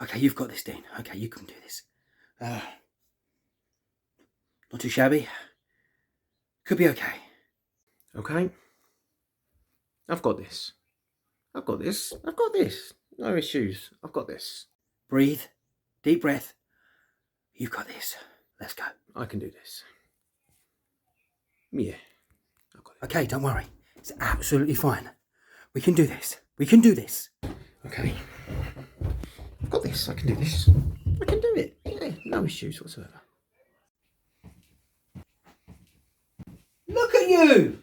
Okay, you've got this, Dean. Okay, you can do this. Not too shabby. Could be okay. Okay. I've got this. I've got this. I've got this. No issues. I've got this. Breathe. Deep breath. You've got this. Let's go. I can do this. Yeah. I've got it. Okay, don't worry. It's absolutely fine. We can do this. We can do this. Okay. I've got this. I can do this. I can do it. Yeah, no issues whatsoever. Look at you!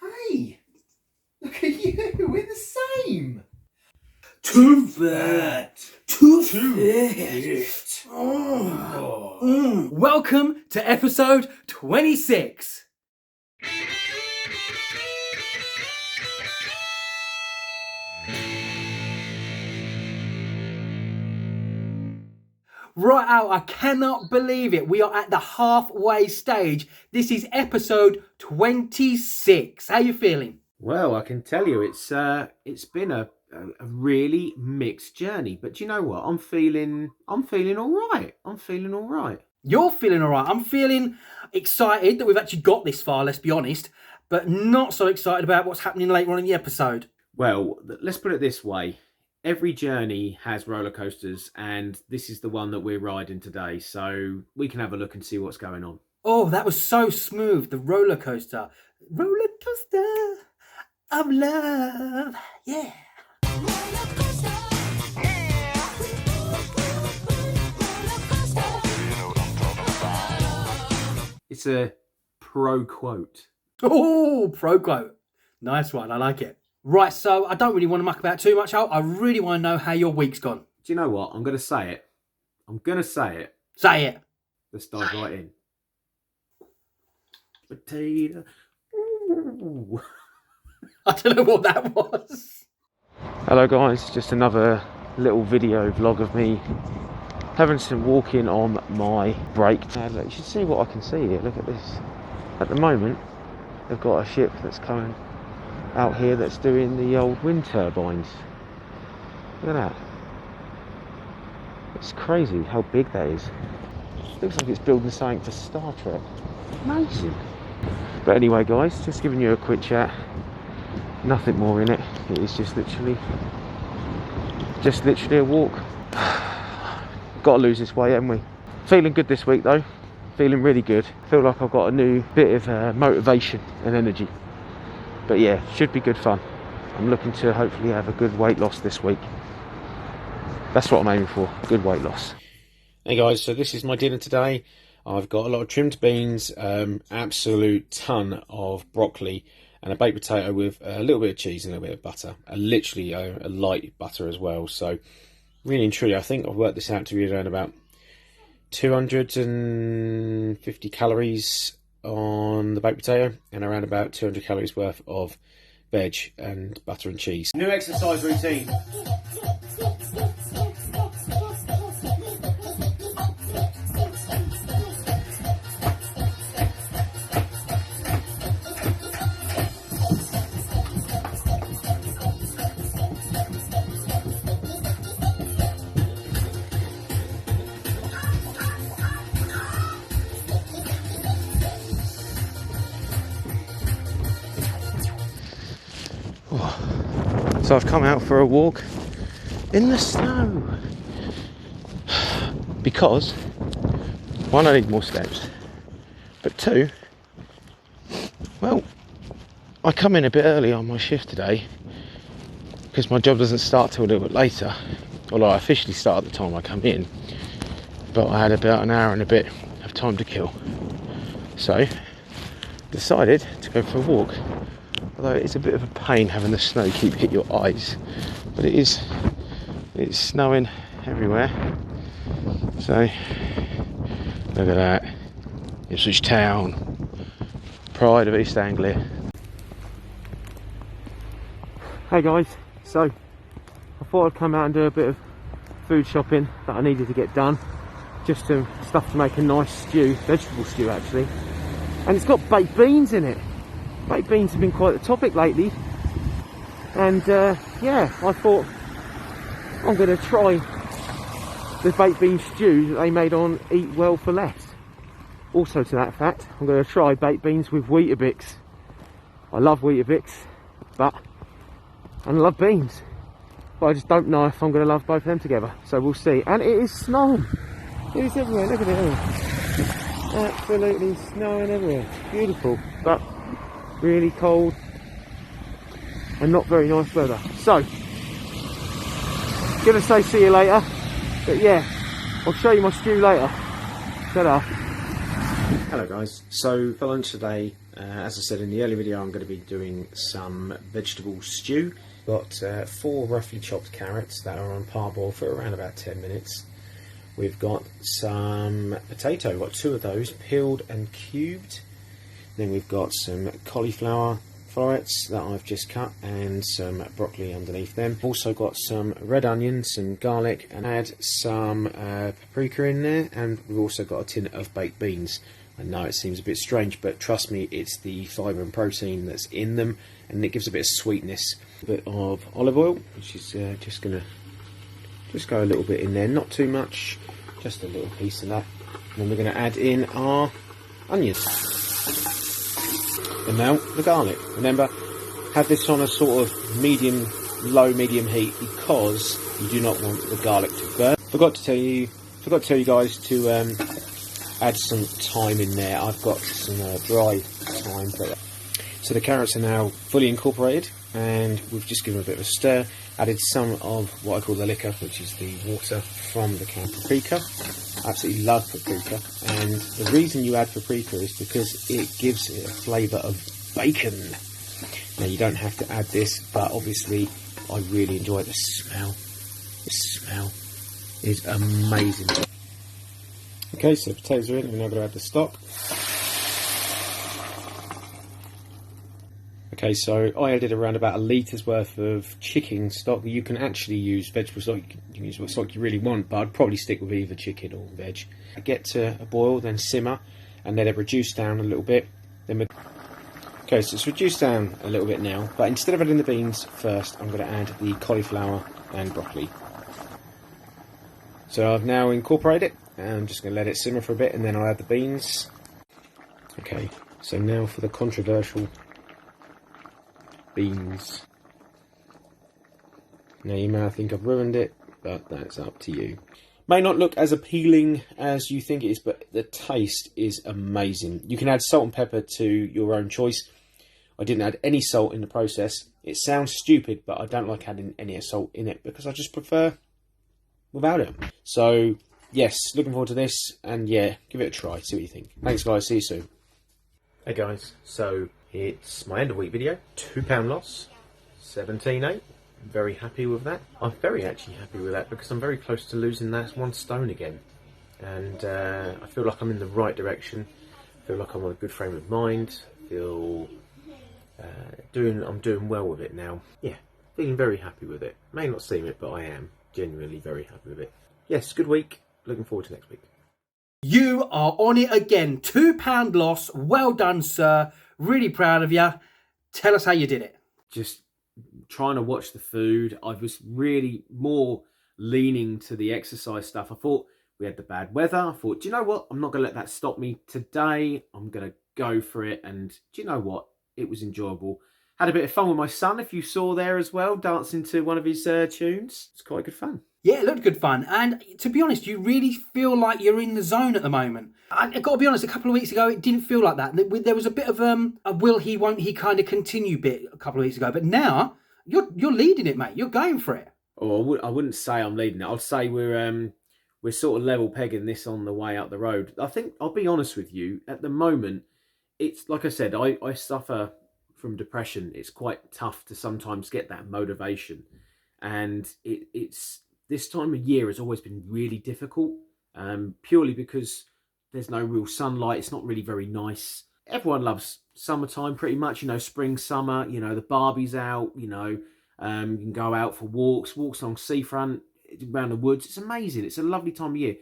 Hey! Look at you! We're the same! Too fat. Too fit. Welcome to episode 26. Right out, I cannot believe it. We are at the halfway stage. This is episode 26. How you feeling? Well, I can tell you it's been a really mixed journey, but do you know what? I'm feeling all right. I'm feeling all right. You're feeling all right. I'm feeling excited that we've actually got this far, let's be honest, but not so excited about what's happening later on in the episode. Well, let's put it this way. Every journey has roller coasters, and this is the one that we're riding today, so we can have a look and see what's going on. Oh, that was so smooth. The roller coaster. Roller coaster of love. Yeah. It's a pro quote. Oh, pro quote. Nice one. I like it. Right, so I don't really want to muck about too much out. I really want to know how your week's gone. Do you know what? I'm going to say it. Say it. Let's dive right in. Potato. Ooh. I don't know what that was. Hello guys, just another little video vlog of me having some walking on my break. Look, you should see what I can see here. Look at this. At the moment, they've got a ship that's coming out here that's doing the old wind turbines. Look at that. It's crazy how big that is. Looks like it's building something for Star Trek. Amazing. But anyway guys, just giving you a quick chat. Nothing more in it. It is just literally a walk. Got to lose this weight, haven't we? Feeling good this week though. Feeling really good. Feel like I've got a new bit of motivation and energy. But yeah, should be good fun. I'm looking to hopefully have a good weight loss this week. That's what I'm aiming for, good weight loss. Hey guys, so this is my dinner today. I've got a lot of trimmed beans, absolute ton of broccoli, and a baked potato with a little bit of cheese and a little bit of butter. Literally a light butter as well. So really and truly, I think I've worked this out to be around about 250 calories on the baked potato and around about 200 calories worth of veg and butter and cheese. New exercise routine. So I've come out for a walk in the snow because one, I need more steps, but two, well, I come in a bit early on my shift today because my job doesn't start till a little bit later, although I officially start at the time I come in, but I had about an hour and a bit of time to kill, so decided to go for a walk. Although it's a bit of a pain having the snow keep hit your eyes, but it's snowing everywhere. So look at that, Ipswich Town, pride of East Anglia. Hey guys, so I thought I'd come out and do a bit of food shopping that I needed to get done. Just some stuff to make a nice stew, vegetable stew actually, and it's got baked beans in it. Baked beans have been quite the topic lately, and yeah, I thought I'm going to try the baked bean stew that they made on Eat Well for Less. Also to that fact, I'm going to try baked beans with Weetabix. I love Weetabix, but I love beans. But I just don't know if I'm going to love both of them together. So we'll see. And it is snowing. It is everywhere. Look at it all. Absolutely snowing everywhere. It's beautiful, but really cold and not very nice weather. So, gonna say see you later. But yeah, I'll show you my stew later. Ta-da. Hello guys, so for lunch today, as I said in the earlier video, I'm going to be doing some vegetable stew. Got 4 roughly chopped carrots that are on parboil for around about 10 minutes. We've got some potato, got 2 of those peeled and cubed. Then we've got some cauliflower florets that I've just cut and some broccoli underneath them. Also got some red onions, some garlic, and add some paprika in there, and we've also got a tin of baked beans. I know it seems a bit strange, but trust me, it's the fibre and protein that's in them, and it gives a bit of sweetness. A bit of olive oil, which is just going to go a little bit in there, not too much, just a little piece of that. And then we're going to add in our onions. And now the garlic. Remember, have this on a sort of low medium heat, because you do not want the garlic to burn. Forgot to tell you guys to add some thyme in there. I've got some dry thyme. So the carrots are now fully incorporated, and we've just given a bit of a stir. Added some of what I call the liquor, which is the water from the canned paprika. Absolutely love paprika, and the reason you add paprika is because it gives it a flavour of bacon. Now you don't have to add this, but obviously I really enjoy the smell. The smell is amazing. Okay, so potatoes are in, we're now going to add the stock. Okay, so I added around about 1 litres worth of chicken stock. You can actually use vegetable stock, you can use what stock you really want, but I'd probably stick with either chicken or veg. Get to a boil, then simmer, and let it reduce down a little bit. Okay, so it's reduced down a little bit now, but instead of adding the beans first, I'm going to add the cauliflower and broccoli. So I've now incorporated it, and I'm just going to let it simmer for a bit, and then I'll add the beans. Okay, so now for the controversial beans. Now you may think I've ruined it, but that's up to you. May not look as appealing as you think it is, but the taste is amazing. You can add salt and pepper to your own choice. I didn't add any salt in the process. It sounds stupid, but I don't like adding any salt in it because I just prefer without it. So yes, looking forward to this, and yeah, give it a try, see what you think. Thanks guys, see you soon. Hey guys, so it's my end of week video. £2 loss, 17.8. Very happy with that. I'm very actually happy with that because I'm very close to losing that 1 stone again, and I feel like I'm in the right direction. I feel like I'm on a good frame of mind. I feel I'm doing well with it now. Yeah, feeling very happy with it. May not seem it, but I am genuinely very happy with it. Yes, good week. Looking forward to next week. You are on it again. £2 loss. Well done, sir. Really proud of you. Tell us how you did it. Just trying to watch the food. I was really more leaning to the exercise stuff. I thought we had the bad weather. I thought, do you know what? I'm not going to let that stop me today. I'm going to go for it. And do you know what? It was enjoyable. Had a bit of fun with my son, if you saw there as well, dancing to one of his tunes. It's quite good fun. Yeah, it looked good fun. And to be honest, you really feel like you're in the zone at the moment. I've got to be honest, a couple of weeks ago, it didn't feel like that. There was a bit of a will he, won't he kind of continue bit a couple of weeks ago. But now, you're leading it, mate. You're going for it. Oh, I wouldn't say I'm leading it. I'd say we're sort of level pegging this on the way up the road. I think, I'll be honest with you, at the moment, it's like I said, I suffer from depression. It's quite tough to sometimes get that motivation. And it's this time of year has always been really difficult, purely because there's no real sunlight. It's not really very nice. Everyone loves summertime pretty much, you know, spring, summer, you know, the Barbie's out, you know, you can go out for walks along seafront, around the woods. It's amazing. It's a lovely time of year.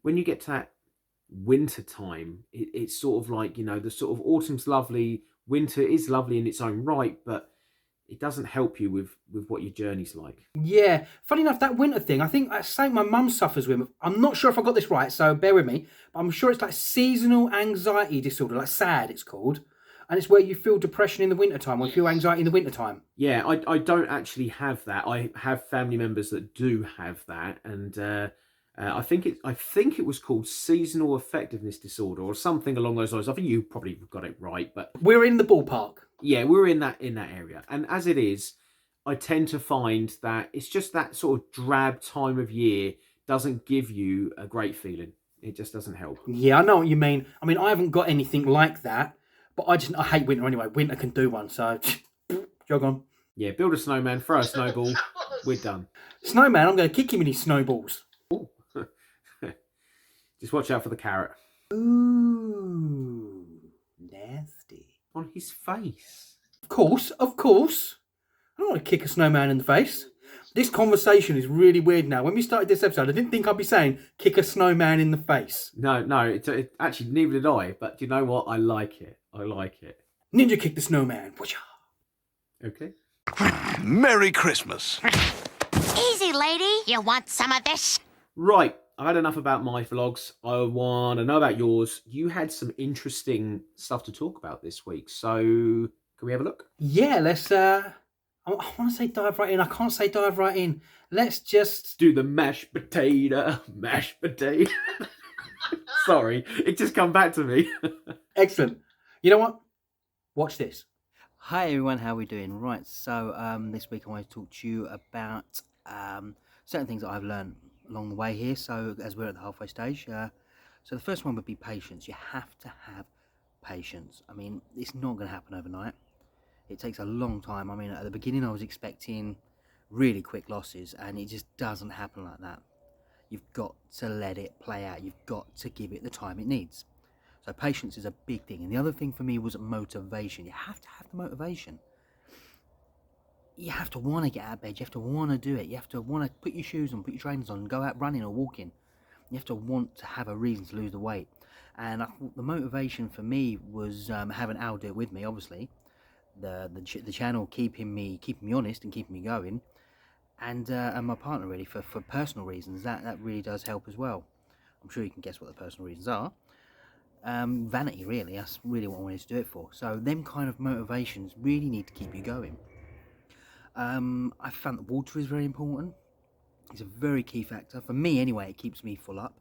When you get to that winter time, it's sort of like, you know, the sort of autumn's lovely, winter is lovely in its own right, but it doesn't help you with what your journey's like. Yeah, funny enough, that winter thing, I think that's something my mum suffers with. I'm not sure if I got this right, so bear with me. But I'm sure it's like seasonal anxiety disorder, like SAD it's called. And it's where you feel depression in the wintertime or feel anxiety in the wintertime. Yeah, I don't actually have that. I have family members that do have that, and I think it was called seasonal effectiveness disorder or something along those lines. I think you probably got it right, but We're in the ballpark. yeah, we're in that area. And as it is, I tend to find that it's just that sort of drab time of year doesn't give you a great feeling. It just doesn't help. Yeah, I know what you mean. I mean, I haven't got anything like that, but I hate winter anyway. Winter can do one, so jog on. Yeah, build a snowman, throw a snowball, we're done. Snowman, I'm going to kick him in his snowballs. Ooh. Just watch out for the carrot. Ooh, nasty. On his face. Of course, of course. I don't want to kick a snowman in the face. This conversation is really weird now. When we started this episode, I didn't think I'd be saying kick a snowman in the face. No, it actually, neither did I. But do you know what? I like it. I like it. Ninja kick the snowman. Okay. Merry Christmas. Easy, lady. You want some of this? Right. I've had enough about my vlogs. I want to know about yours. You had some interesting stuff to talk about this week. So can we have a look? Yeah, let's... I want to say dive right in. I can't say dive right in. Let's just... do the mashed potato. Sorry, it just come back to me. Excellent. You know what? Watch this. Hi everyone, how are we doing? Right, so this week I want to talk to you about certain things that I've learned along the way here. So as we're at the halfway stage, so the first one would be patience. You have to have patience. I mean, it's not going to happen overnight. It takes a long time. I mean, at the beginning I was expecting really quick losses, and it just doesn't happen like that. You've got to let it play out. You've got to give it the time it needs. So patience is a big thing. And the other thing for me was motivation. You have to have the motivation. You have to want to get out of bed. You have to want to do it. You have to want to put your shoes on, put your trainers on, and go out running or walking. You have to want to have a reason to lose the weight. And I thought the motivation for me was having Al do it with me, obviously. The channel keeping me honest and keeping me going. And my partner, really, for personal reasons. That really does help as well. I'm sure you can guess what the personal reasons are. Vanity, really. That's really what I wanted to do it for. So them kind of motivations really need to keep you going. I found that water is very important. It's a very key factor for me anyway. It keeps me full up,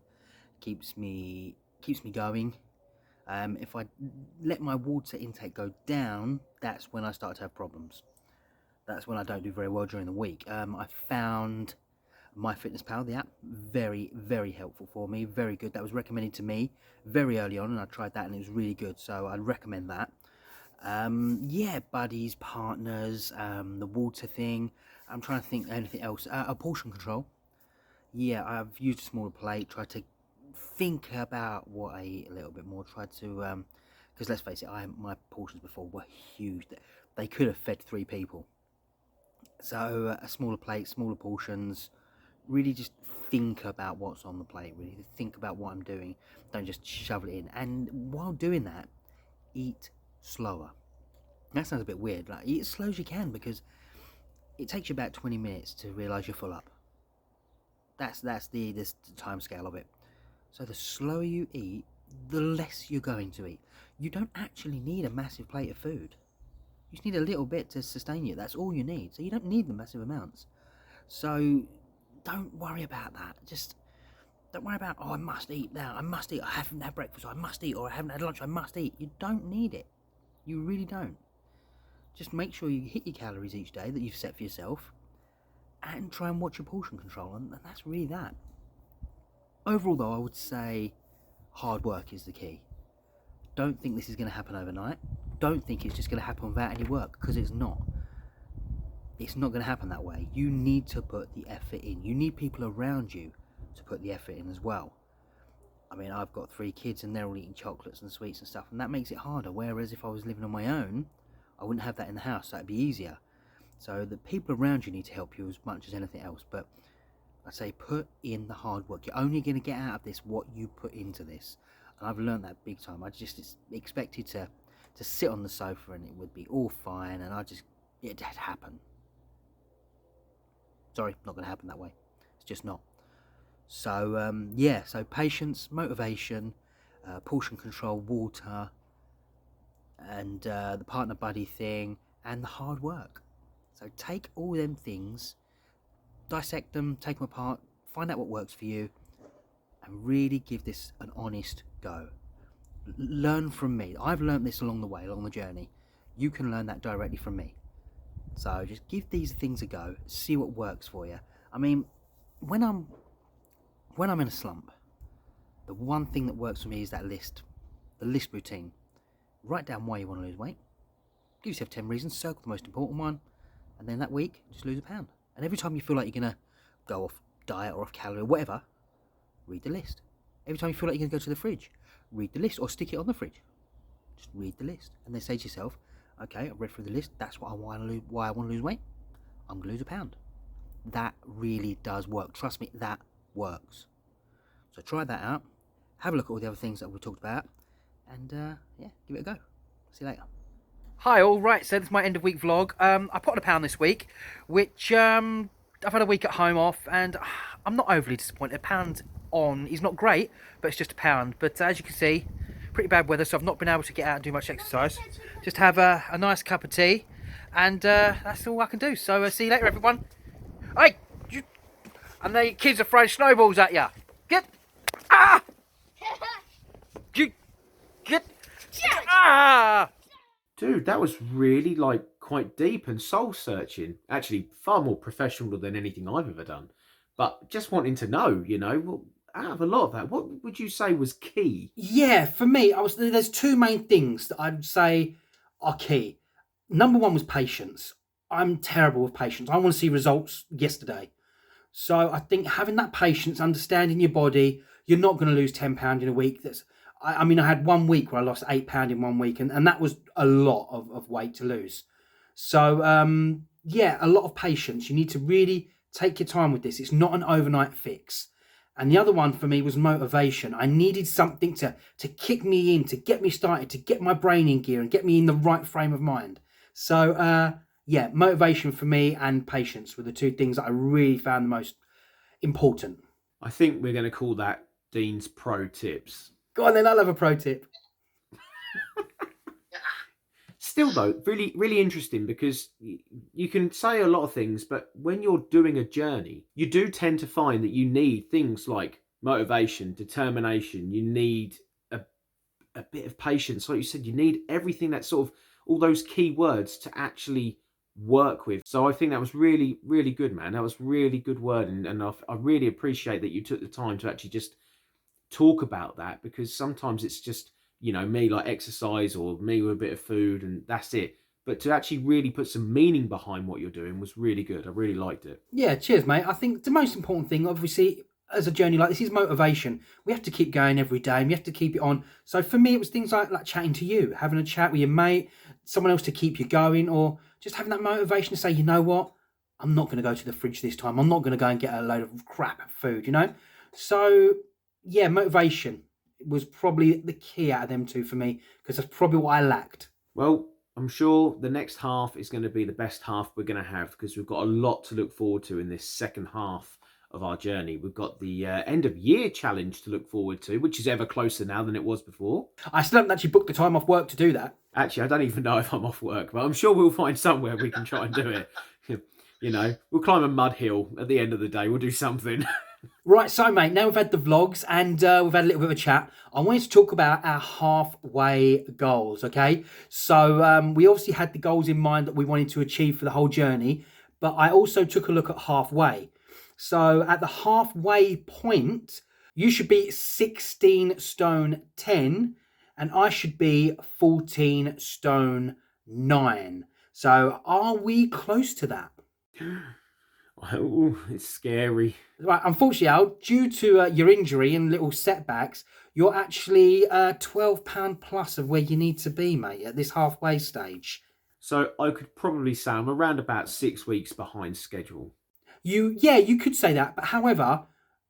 keeps me going. If I let my water intake go down, that's when I start to have problems. That's when I don't do very well during the week. I found MyFitnessPal, the app, very, very helpful for me. Very good. That was recommended to me very early on, and I tried that, and it was really good. So I'd recommend that. Yeah, buddies, partners, the water thing. I'm trying to think anything else. Portion control. Yeah, I've used a smaller plate. Tried to think about what I eat a little bit more. Tried to, because let's face it, my portions before were huge. They could have fed 3 people. So a smaller plate, smaller portions. Really just think about what's on the plate. Really think about what I'm doing. Don't just shovel it in. And while doing that, eat slower. That sounds a bit weird. Like, eat as slow as you can, because it takes you about 20 minutes to realise you're full up. That's the time scale of it. So the slower you eat, the less you're going to eat. You don't actually need a massive plate of food. You just need a little bit to sustain you. That's all you need. So you don't need the massive amounts. So don't worry about that. Just don't worry about, oh, I must eat now. I must eat. I haven't had breakfast. So I must eat. Or I haven't had lunch. I must eat. You don't need it. You really don't. Just make sure you hit your calories each day that you've set for yourself, and try and watch your portion control. And that's really that. Overall, though, I would say hard work is the key. Don't think this is going to happen overnight. Don't think it's just going to happen without any work, because it's not. It's not going to happen that way. You need to put the effort in. You need people around you to put the effort in as well. I mean, I've got 3 kids and they're all eating chocolates and sweets and stuff, and that makes it harder. Whereas if I was living on my own, I wouldn't have that in the house, so that'd be easier. So the people around you need to help you as much as anything else. But I say put in the hard work. You're only going to get out of this what you put into this. And I've learned that big time. I just expected to sit on the sofa and it would be all fine, and I just It'd happen. Sorry, not going to happen that way. It's just not. So, yeah, so patience, motivation, portion control, water, and the partner buddy thing, and the hard work. So take all them things, dissect them, take them apart, find out what works for you, and really give this an honest go. Learn from me. I've learned this along the way, along the journey. You can learn that directly from me. So just give these things a go, see what works for you. I mean, when I'm in a slump, the one thing that works for me is that list, the list routine. Write down why you want to lose weight. Give yourself 10 reasons, circle the most important one, and then that week, just lose a pound. And every time you feel like you're going to go off diet or off calorie or whatever, read the list. Every time you feel like you're going to go to the fridge, read the list or stick it on the fridge. Just read the list. And then say to yourself, okay, I've read through the list, that's why I want to lose weight. I'm going to lose a pound. That really does work. Trust me, that works. So try that out. Have a look at all the other things that we talked about. And yeah, give it a go. See you later. Hi all, right, so this is my end of week vlog. I put on a pound this week, which I've had a week at home off, and I'm not overly disappointed. A pound on is not great, but it's just a pound. But as you can see, pretty bad weather, so I've not been able to get out and do much exercise. Just have a nice cup of tea, and that's all I can do. So see you later, everyone. Hey, and the kids are throwing snowballs at you. Get, get, Dude, that was really, like, quite deep and soul-searching. Actually, far more professional than anything I've ever done. But just wanting to know, you know, well, out of a lot of that, what would you say was key? Yeah, for me, there's two main things that I'd say are key. Number one was patience. I'm terrible with patience. I want to see results yesterday. So I think having that patience, understanding your body, you're not going to lose £10 in a week. I mean, I had 1 week where I lost £8 in 1 week, and that was a lot of weight to lose. So, yeah, a lot of patience. You need to really take your time with this. It's not an overnight fix. And the other one for me was motivation. I needed something to kick me in, to get me started, to get my brain in gear and get me in the right frame of mind. So, yeah, motivation for me and patience were the two things that I really found the most important. I think we're going to call that Dean's Pro Tips. Go on then, I'll have a pro tip. Still though, really, really interesting, because you can say a lot of things, but when you're doing a journey, you do tend to find that you need things like motivation, determination, you need a bit of patience. Like you said, you need everything that's sort of all those key words to actually work with. So I think that was really, really good, man. That was really good word. And I really appreciate that you took the time to actually just talk about that, because sometimes it's just, you know, me like exercise or me with a bit of food and that's it. But to actually really put some meaning behind what you're doing was really good. I really liked it. Yeah, cheers, mate. I think the most important thing, obviously, as a journey like this is motivation. We have to keep going every day and we have to keep it on. So for me, it was things like chatting to you, having a chat with your mate, someone else to keep you going, or just having that motivation to say, you know what, I'm not going to go to the fridge this time. I'm not going to go and get a load of crap food, you know? So, yeah, motivation was probably the key out of them two for me, because that's probably what I lacked. Well, I'm sure the next half is going to be the best half we're going to have, because we've got a lot to look forward to in this second half of our journey. We've got the end of year challenge to look forward to, which is ever closer now than it was before. I still haven't actually booked the time off work to do that. Actually, I don't even know if I'm off work, but I'm sure we'll find somewhere we can try and do it. You know, we'll climb a mud hill at the end of the day. We'll do something. Right, so mate, now we've had the vlogs and we've had a little bit of a chat. I wanted to talk about our halfway goals, okay? So we obviously had the goals in mind that we wanted to achieve for the whole journey, but I also took a look at halfway. So at the halfway point, you should be 16 stone 10 and I should be 14 stone 9. So are we close to that? Oh, it's scary. Right, unfortunately, Al, due to your injury and little setbacks, you're actually £12 plus of where you need to be, mate, at this halfway stage. So I could probably say I'm around about 6 weeks behind schedule. You could say that, but however,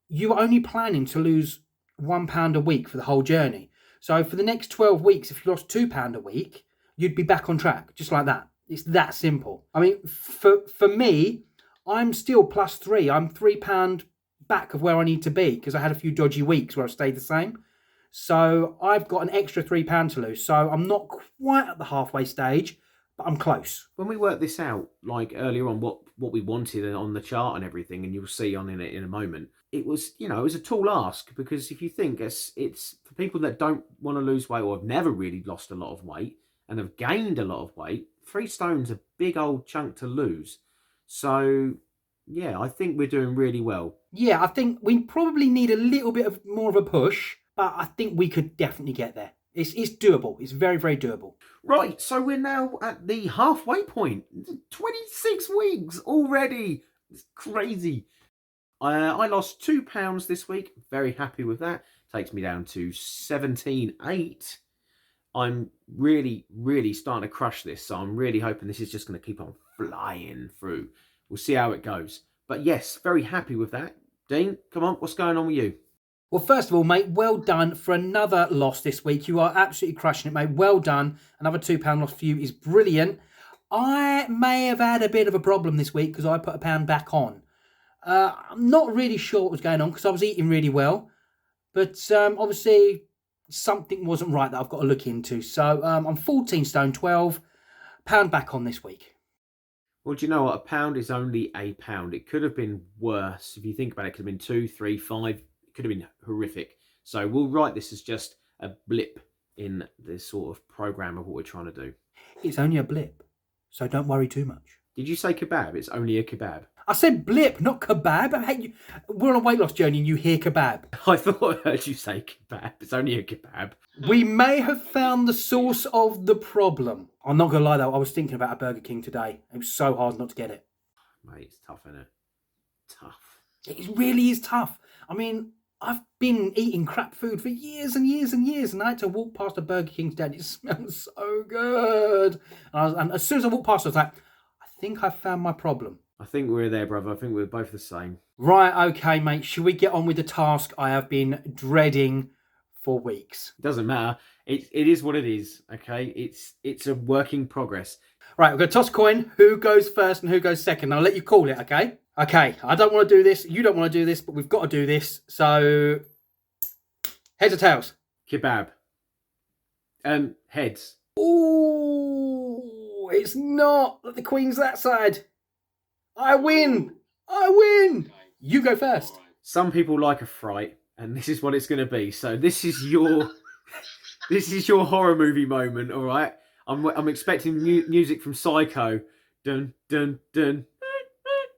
you were only planning to lose £1 a week for the whole journey. So for the next 12 weeks, if you lost £2 a week, you'd be back on track, just like that. It's that simple. I mean, for me, I'm still +3. I'm £3 back of where I need to be because I had a few dodgy weeks where I stayed the same. So I've got an extra £3 to lose. So I'm not quite at the halfway stage, but I'm close. When we worked this out, like earlier on, what we wanted on the chart and everything, and you'll see on in a moment, it was, you know, it was a tall ask, because if you think it's for people that don't want to lose weight or have never really lost a lot of weight and have gained a lot of weight, 3 stone's a big old chunk to lose. So yeah, I think we're doing really well. Yeah, I think we probably need a little bit of more of a push, but I think we could definitely get there. It's doable. It's very, very doable. Right, so we're now at the halfway point. 26 weeks already. It's crazy. I lost £2 this week. Very happy with that. Takes me down to 17.8. I'm really, really starting to crush this. So I'm really hoping this is just going to keep on flying through. We'll see how it goes. But yes, very happy with that. Dean, come on, what's going on with you? Well, first of all, mate, well done for another loss this week. You are absolutely crushing it, mate. Well done. Another £2 loss for you is brilliant. I may have had a bit of a problem this week because I put £1 back on. I'm not really sure what was going on because I was eating really well. But obviously something wasn't right that I've got to look into. So I'm 14 stone 12, £1 back on this week. Well, do you know what? £1 is only £1. It could have been worse. If you think about it, it could have been 2, 3, 5. Could have been horrific. So we'll write this as just a blip in this sort of program of what we're trying to do. It's only a blip, so don't worry too much. Did you say kebab? It's only a kebab. I said blip, not kebab. We're on a weight loss journey and you hear kebab. I thought I heard you say kebab. It's only a kebab. We may have found the source of the problem. I'm not going to lie though, I was thinking about a Burger King today. It was so hard not to get it. Mate, it's tough, isn't it? Tough. It really is tough. I mean, I've been eating crap food for years and years and years, and I had to walk past a Burger King today and it smells so good. And as soon as I walked past, I was like, I think I found my problem. I think we're there, brother. I think we're both the same. Right, okay, mate. Should we get on with the task I have been dreading for weeks? It doesn't matter. It is what it is, okay? It's a work in progress. Right, we're going to toss a coin. Who goes first and who goes second? I'll let you call it, okay? Okay, I don't want to do this. You don't want to do this, but we've got to do this. So, heads or tails? Kebab. Heads. Ooh, it's not. The queen's that side. I win. I win. You go first. Some people like a fright, and this is what it's going to be. So this is your this is your horror movie moment, all right? I'm expecting music from Psycho. Dun dun dun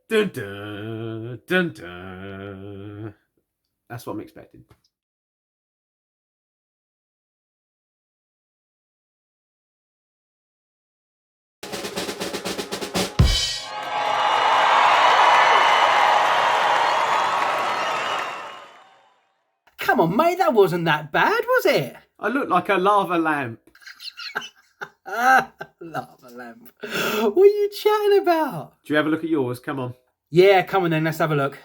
dun dun dun dun. That's what I'm expecting. Come on, mate. That wasn't that bad, was it? I look like a lava lamp. Lava lamp. What are you chatting about? Do you have a look at yours? Come on. Yeah, come on then. Let's have a look.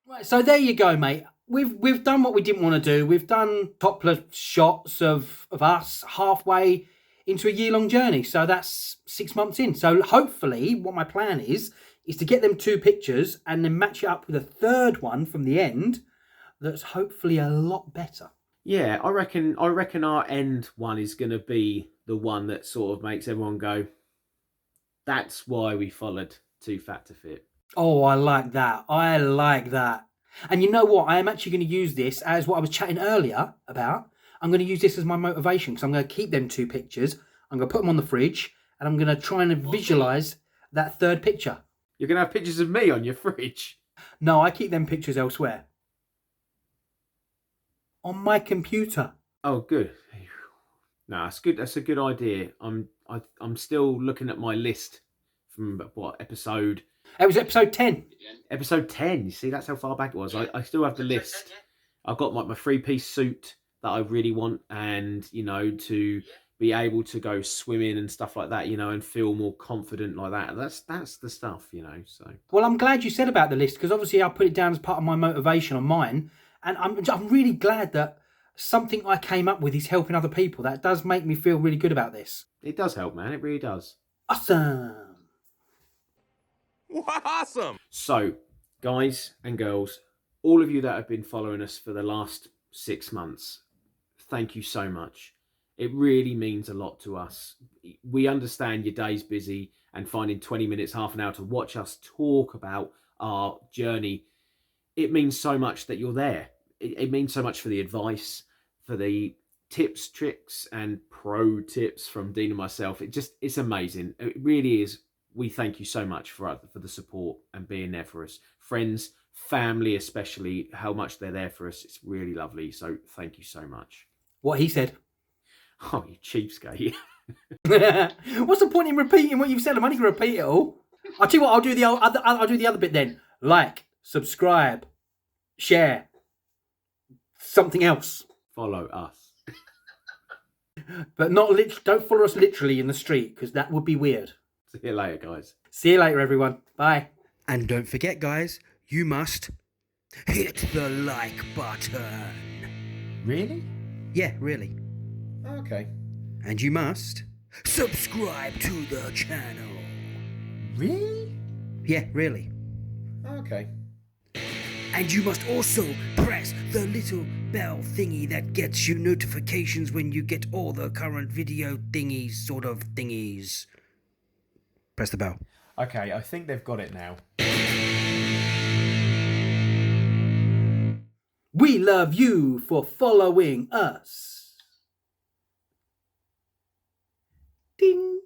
Right, so there you go, mate. We've done what we didn't want to do. We've done topless shots of us halfway into a year-long journey. So that's 6 months in. So hopefully what my plan is to get them 2 pictures and then match it up with a third one from the end that's hopefully a lot better. Yeah, I reckon our end one is going to be the one that sort of makes everyone go, that's why we followed Too Fat to Fit. Oh, I like that. I like that. And you know what? I am actually going to use this as what I was chatting earlier about. I'm going to use this as my motivation because I'm going to keep them 2 pictures. I'm going to put them on the fridge and I'm going to try and visualise that third picture. You're going to have pictures of me on your fridge? No, I keep them pictures elsewhere. On my computer. Oh, good. No, that's good. That's a good idea. I'm still looking at my list from what episode? It was episode 10. Episode 10. You see, that's how far back it was. I still have the list. I've got my 3-piece suit that I really want, and to be able to go swimming and stuff like that, you know, and feel more confident like that. That's the stuff, you know. So Well, I'm glad you said about the list, because obviously I put it down as part of my motivation on mine, and I'm really glad that something I came up with is helping other people. That does make me feel really good about this. it does help, man. It really does. Awesome. Awesome! So, guys and girls, all of you that have been following us for the last 6 months, thank you so much. It really means a lot to us. We understand your day's busy, and finding 20 minutes, half an hour to watch us talk about our journey, it means so much that you're there. It means so much for the advice, for the tips, tricks, and pro tips from Dean and myself. It's amazing. It really is. We thank you so much for the support and being there for us. Friends, family especially, how much they're there for us. It's really lovely. So thank you so much. What he said. Oh, you cheapskate. What's the point in repeating what you've said? I'm only going to repeat it all. I'll tell you what, I'll do the other bit then. Like, subscribe, share, something else. Follow us. But don't follow us literally in the street, because that would be weird. See you later, guys. See you later, everyone. Bye. And don't forget, guys, you must hit the like button. Really? Yeah, really. Okay. And you must subscribe to the channel. Really? Yeah, really. Okay. And you must also press the little bell thingy that gets you notifications when you get all the current video thingies, sort of thingies. Press the bell. Okay, I think they've got it now. We love you for following us. Ding.